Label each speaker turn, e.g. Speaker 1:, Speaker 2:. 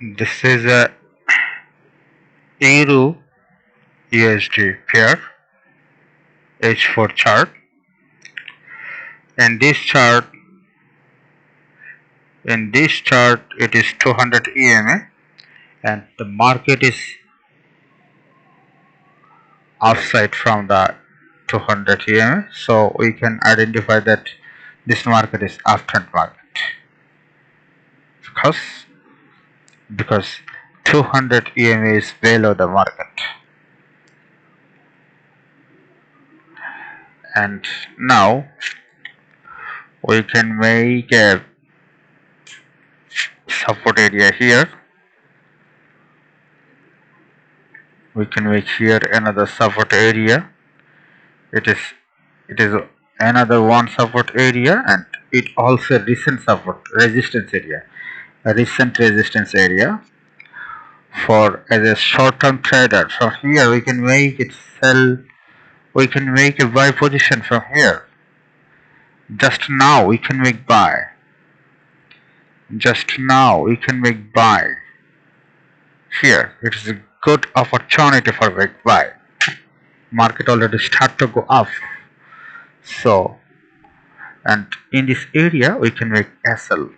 Speaker 1: This is a Euro USD pair H4 chart. In this chart it is 200 EMA and the market is offside from the 200 EMA, so we can identify that this market is uptrend market because 200 EMA is below the market. And now we can make a support area here. We can make here another support area. It is another one support area, and it also recent resistance area for as a short-term trader. From here we can make it sell. We can make a buy position from here. Just now we can make buy. Here it is a good opportunity for make buy. Market already start to go up. So, and in this area we can make SL.